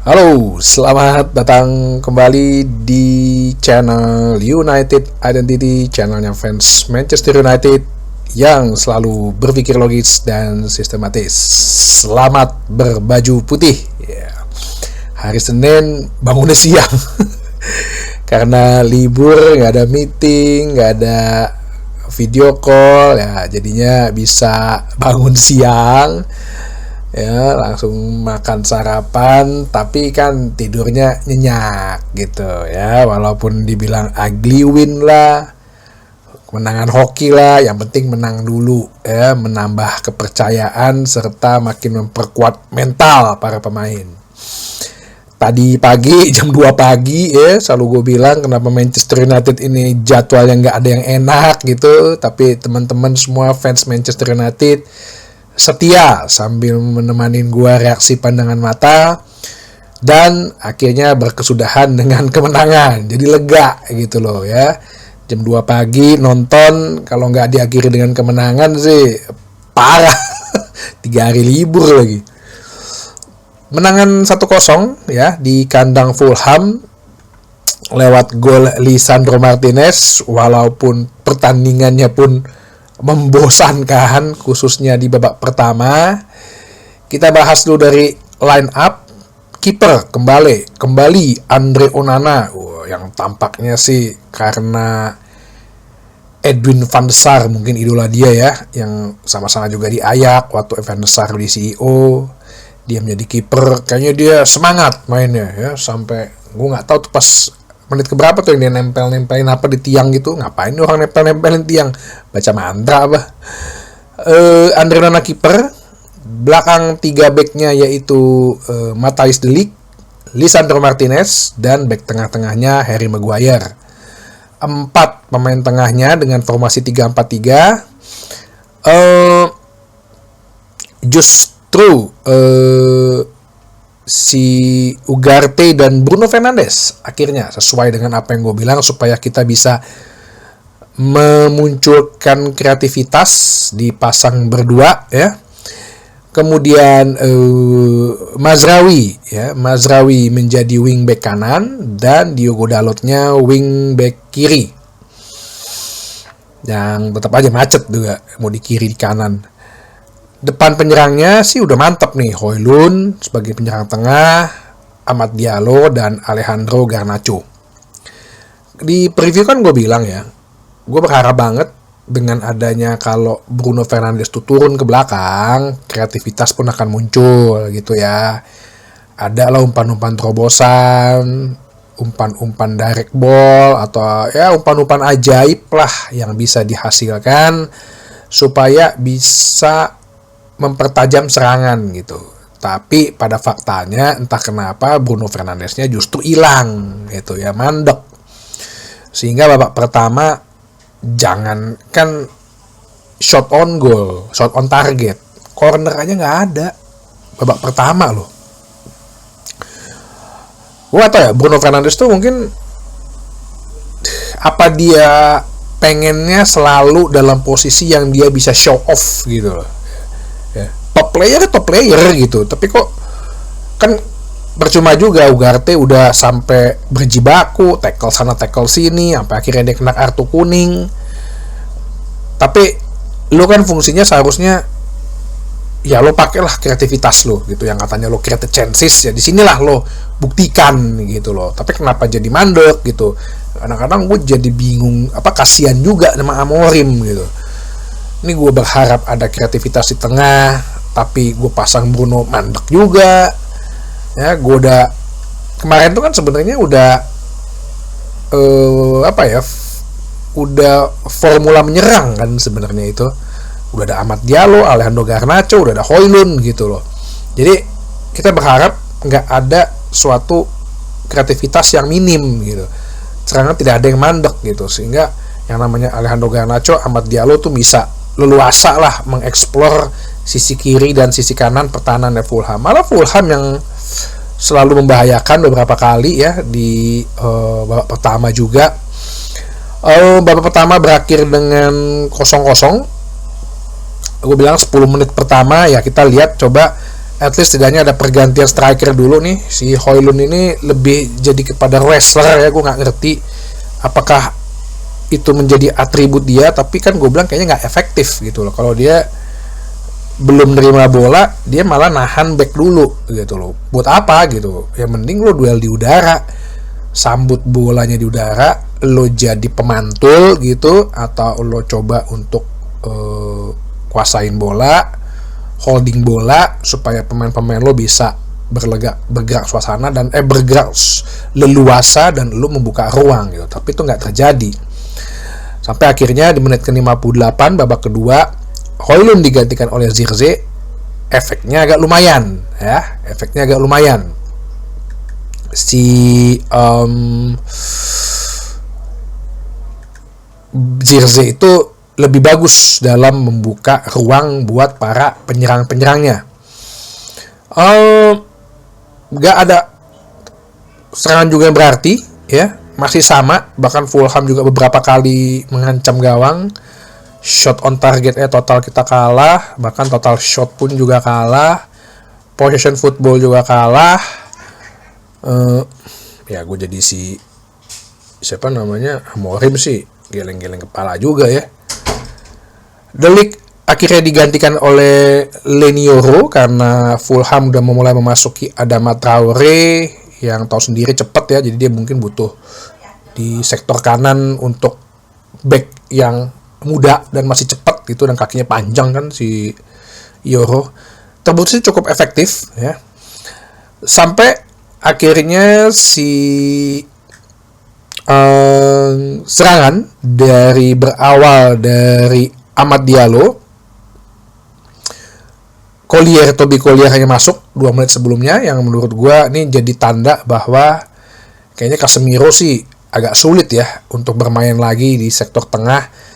Halo, selamat datang kembali di channel United Identity, channelnya fans Manchester United yang selalu berpikir logis dan sistematis. Selamat berbaju putih. Hari Senin bangunnya siang karena libur, nggak ada meeting, nggak ada video call, ya jadinya bisa bangun siang. Ya, langsung makan sarapan, tapi kan tidurnya nyenyak gitu ya, walaupun dibilang ugly win lah, kemenangan hoki lah, yang penting menang dulu ya, menambah kepercayaan serta makin memperkuat mental para pemain. Tadi pagi jam 2 pagi ya, selalu gue bilang kenapa Manchester United ini jadwalnya nggak ada yang enak gitu, tapi teman-teman semua fans Manchester United setia sambil menemanin gua reaksi pandangan mata, dan akhirnya berkesudahan dengan kemenangan. Jadi lega gitu loh ya. Jam 2 pagi nonton, kalau nggak diakhiri dengan kemenangan sih parah. 3 hari libur lagi. Menangan 1-0 ya di kandang Fulham lewat gol Lisandro Martinez, walaupun pertandingannya pun membosankan khususnya di babak pertama. Kita bahas dulu dari line up. Kiper kembali Andre Onana, yang tampaknya sih karena Edwin van der Sar mungkin idola dia ya, yang sama-sama juga di Ajax waktu Van der Sar di CEO. Dia menjadi kiper, kayaknya dia semangat mainnya ya, sampai gue nggak tahu tuh pas menit keberapa tuh yang dia nempelin apa di tiang gitu. Ngapain nih orang nempelin tiang, baca mantra apa. Andre Onana kiper, belakang 3 backnya yaitu Matthijs de Ligt, Lisandro Martinez, dan back tengah-tengahnya Harry Maguire. 4 pemain tengahnya dengan formasi 3-4-3. Justru si Ugarte dan Bruno Fernandes akhirnya sesuai dengan apa yang gue bilang, supaya kita bisa memunculkan kreativitas di pasang berdua ya. Kemudian Mazraoui menjadi wingback kanan dan Diogo Dalotnya wingback kiri, yang tetap aja macet juga mau di kiri di kanan. Depan penyerangnya sih udah mantap nih, Højlund sebagai penyerang tengah, Amad Diallo dan Alejandro Garnacho. Di preview kan gue bilang ya, gue berharap banget dengan adanya kalau Bruno Fernandes tuh turun ke belakang, kreativitas pun akan muncul gitu ya. Ada lah umpan-umpan terobosan, umpan-umpan direct ball, atau ya umpan-umpan ajaib lah yang bisa dihasilkan supaya bisa mempertajam serangan gitu. Tapi pada faktanya entah kenapa Bruno Fernandesnya justru hilang gitu ya, mandek. Sehingga babak pertama jangankan shot on goal, shot on target, corner aja nggak ada babak pertama loh. Gue gak tau ya, Bruno Fernandes tuh mungkin apa dia pengennya selalu dalam posisi yang dia bisa show off gitu loh. Top player gitu, tapi kok kan percuma juga. Ugarte udah sampai berjibaku, tackle sana tackle sini, sampai akhirnya dia kena kartu kuning. Tapi lo kan fungsinya seharusnya ya lo pakailah kreativitas lo gitu, yang katanya lo create chances, ya disinilah lo buktikan gitu loh. Tapi kenapa jadi mandek gitu? Kadang-kadang gue jadi bingung, kasihan juga sama Amorim gitu. Ini gue berharap ada kreativitas di tengah, tapi gue pasang Bruno mandek juga ya. Gue udah kemarin tuh kan sebenarnya udah udah formula menyerang kan sebenarnya itu. Udah ada Amad Diallo, Alejandro Garnacho, udah ada Højlund gitu loh. Jadi kita berharap nggak ada suatu kreativitas yang minim gitu, serangan tidak ada yang mandek gitu, sehingga yang namanya Alejandro Garnacho, Amad Diallo tuh bisa leluasa lah mengeksplor sisi kiri dan sisi kanan pertahanan Fulham. Malah Fulham yang selalu membahayakan beberapa kali ya di babak pertama juga. Babak pertama berakhir dengan 0-0. Gue bilang 10 menit pertama ya, kita lihat coba at least tidaknya ada pergantian striker dulu nih. Si Højlund ini lebih jadi kepada wrestler ya, gue nggak ngerti apakah itu menjadi atribut dia, tapi kan gue bilang kayaknya nggak efektif gitu loh. Kalau dia belum nerima bola, dia malah nahan back dulu gitu loh. Buat apa gitu? Ya mending lo duel di udara, sambut bolanya di udara, lo jadi pemantul gitu, atau lo coba untuk kuasain bola, holding bola supaya pemain-pemain lo bisa bergerak suasana dan bergerak leluasa dan lo membuka ruang gitu. Tapi itu nggak terjadi. Sampai akhirnya di menit ke-58 babak kedua, Højlund digantikan oleh Zirkzee. Efeknya agak lumayan ya, si Zirkzee itu lebih bagus dalam membuka ruang buat para penyerang-penyerangnya. Gak ada serangan juga yang berarti ya, masih sama, bahkan Fulham juga beberapa kali mengancam gawang. Shot on targetnya total kita kalah, bahkan total shot pun juga kalah, possession football juga kalah. Ya gue jadi siapa namanya, Amorim sih geleng-geleng kepala juga ya. De Ligt akhirnya digantikan oleh Leny Yoro karena Fulham udah mulai memasuki Adama Traore yang tahu sendiri cepat ya, jadi dia mungkin butuh di sektor kanan untuk back yang muda dan masih cepat gitu, dan kakinya panjang kan si Yoro. Terbukti cukup efektif ya. Sampai akhirnya si serangan berawal dari Amad Diallo, Toby Collier hanya masuk 2 menit sebelumnya, yang menurut gua ini jadi tanda bahwa kayaknya Casemiro sih agak sulit ya untuk bermain lagi di sektor tengah.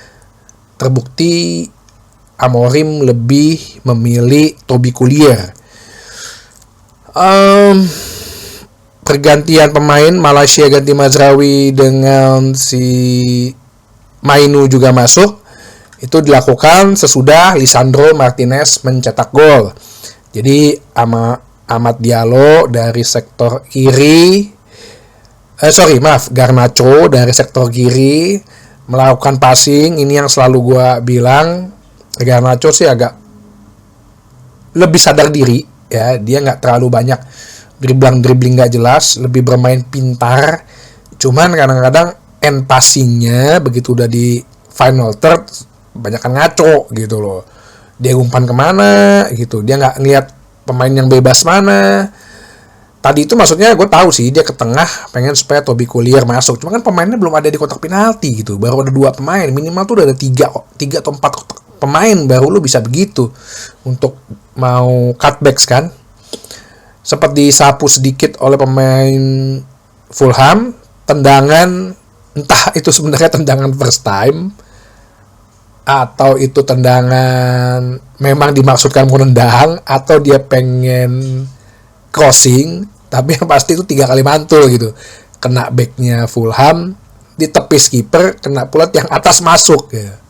Terbukti Amorim lebih memilih Toby Collier. Pergantian pemain, Malaysia ganti Mazraoui dengan si Mainu juga masuk. Itu dilakukan sesudah Lisandro Martinez mencetak gol. Jadi Amad Diallo dari sektor kiri, Garnacho dari sektor kiri melakukan passing. Ini yang selalu gue bilang, Garnacho sih agak lebih sadar diri ya, dia nggak terlalu banyak dribbling nggak jelas, lebih bermain pintar. Cuman kadang-kadang end passingnya begitu udah di final third banyakan ngaco gitu loh, dia umpan kemana gitu, dia nggak ngeliat pemain yang bebas mana. Tadi itu maksudnya gue tahu sih dia ke tengah pengen supaya Toby Collier masuk, cuma kan pemainnya belum ada di kotak penalti gitu, baru ada 2 pemain, minimal tuh udah ada 3 atau 4 pemain baru lu bisa begitu untuk mau cutbacks kan. Sempat disapu sedikit oleh pemain Fulham, tendangan, entah itu sebenarnya tendangan first time atau itu tendangan memang dimaksudkan menendang atau dia pengen crossing, tapi yang pasti itu 3 kali mantul gitu, kena backnya Fulham, ditepis kiper, kena pula yang atas masuk ya.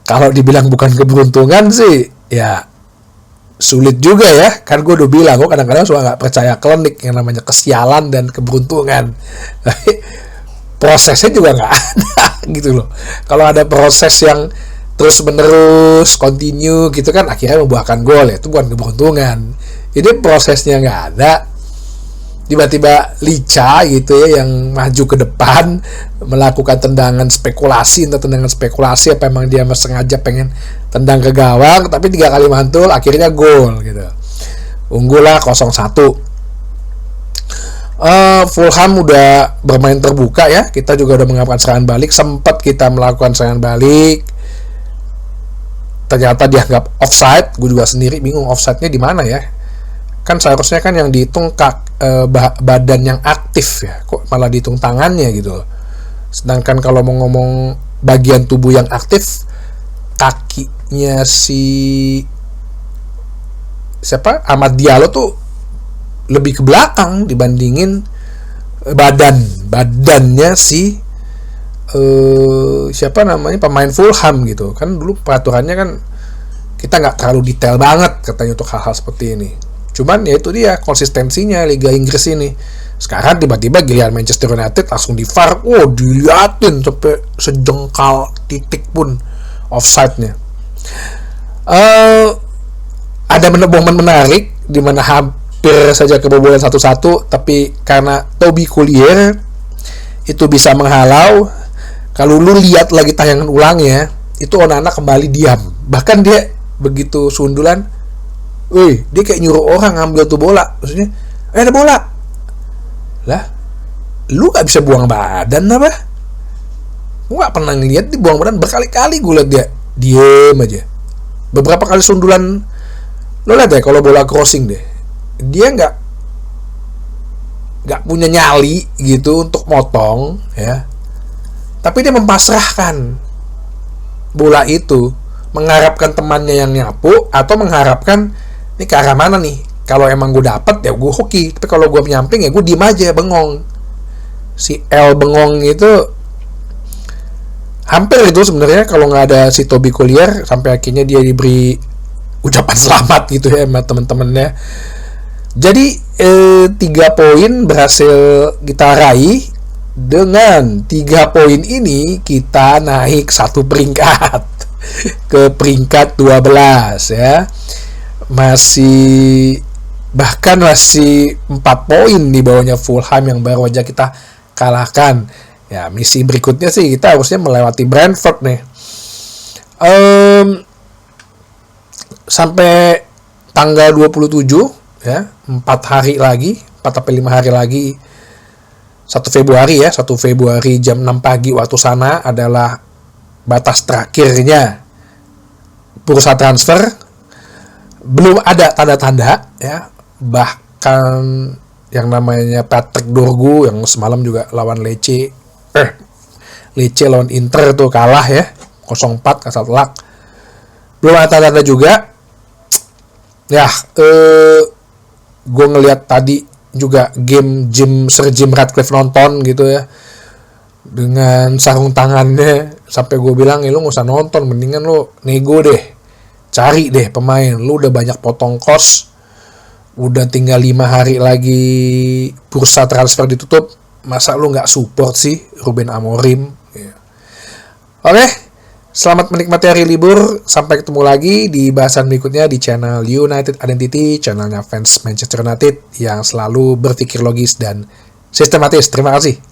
Kalau dibilang bukan keberuntungan sih ya sulit juga ya, kan gue udah bilang gue kadang-kadang suka nggak percaya klinik yang namanya kesialan dan keberuntungan. Prosesnya juga nggak ada gitu loh. Kalau ada proses yang terus menerus continue gitu kan akhirnya membuahkan gol, ya itu bukan keberuntungan. Jadi prosesnya nggak ada, tiba-tiba Licha gitu ya yang maju ke depan melakukan tendangan spekulasi, entah tendangan spekulasi apa emang dia sengaja pengen tendang ke gawang, tapi 3 kali mantul akhirnya gol gitu. Unggul lah 0-1. Fulham udah bermain terbuka ya, kita juga udah melakukan serangan balik, sempat kita melakukan serangan balik, ternyata dianggap offside. Gue juga sendiri bingung offside-nya di mana ya, kan seharusnya kan yang dihitung badan yang aktif ya, kok malah dihitung tangannya gitu. Sedangkan kalau mau ngomong bagian tubuh yang aktif, kakinya Amad Diallo tuh lebih ke belakang dibandingin badannya pemain Fulham gitu kan. Dulu peraturannya kan kita nggak terlalu detail banget katanya untuk hal-hal seperti ini. Cuman ya itu dia konsistensinya Liga Inggris ini. Sekarang tiba-tiba giliran Manchester United langsung di VAR, diliatin sampai sejengkal titik pun offside-nya. Ada momen menarik di mana hampir saja kebobolan 1-1, tapi karena Toby Collier itu bisa menghalau. Kalau lu lihat lagi tayangan ulangnya, itu Onana kembali diam. Bahkan dia begitu sundulan, dia kayak nyuruh orang ngambil tuh bola. Maksudnya, ada bola. Lah, lu gak bisa buang badan apa? Gue gak pernah ngeliat dia buang badan. Berkali-kali gue liat dia diem aja. Beberapa kali sundulan, lo liat ya kalau bola crossing deh, dia gak punya nyali gitu untuk motong ya, tapi dia mempasrahkan bola itu, mengharapkan temannya yang nyapu, atau mengharapkan ini ke arah mana nih. Kalau emang gue dapet ya gue hoki, tapi kalau gue nyamping ya gue diem aja, bengong. Si El bengong itu hampir itu sebenarnya kalau nggak ada si Toby Collier, sampai akhirnya dia diberi ucapan selamat gitu ya sama temen-temennya. Jadi 3 poin berhasil kita raih. Dengan 3 poin ini kita naik 1 peringkat ke peringkat 12 ya. Masih 4 poin di bawahnya Fulham yang baru aja kita kalahkan. Ya, misi berikutnya sih kita harusnya melewati Brentford nih. Sampai tanggal 27 ya, 4 hari lagi, 4 sampai 5 hari lagi, 1 Februari ya, 1 Februari jam 6 pagi waktu sana adalah batas terakhirnya bursa transfer. Belum ada tanda-tanda ya, bahkan yang namanya Patrick Dorgu yang semalam juga lawan Lecce lawan Inter tuh kalah ya 0-4 kasar telak. Belum ada tanda-tanda juga ya. Gue ngelihat tadi juga game Sir Jim Ratcliffe nonton gitu ya, dengan sarung tangannya, sampai gue bilang lu gak usah nonton, mendingan lu nego deh, cari deh pemain. Lu udah banyak potong kos, udah tinggal 5 hari lagi bursa transfer ditutup, masa lu gak support sih Ruben Amorim ya. Oke, selamat menikmati hari libur. Sampai ketemu lagi di bahasan berikutnya di channel United Identity, channelnya fans Manchester United yang selalu berpikir logis dan sistematis. Terima kasih.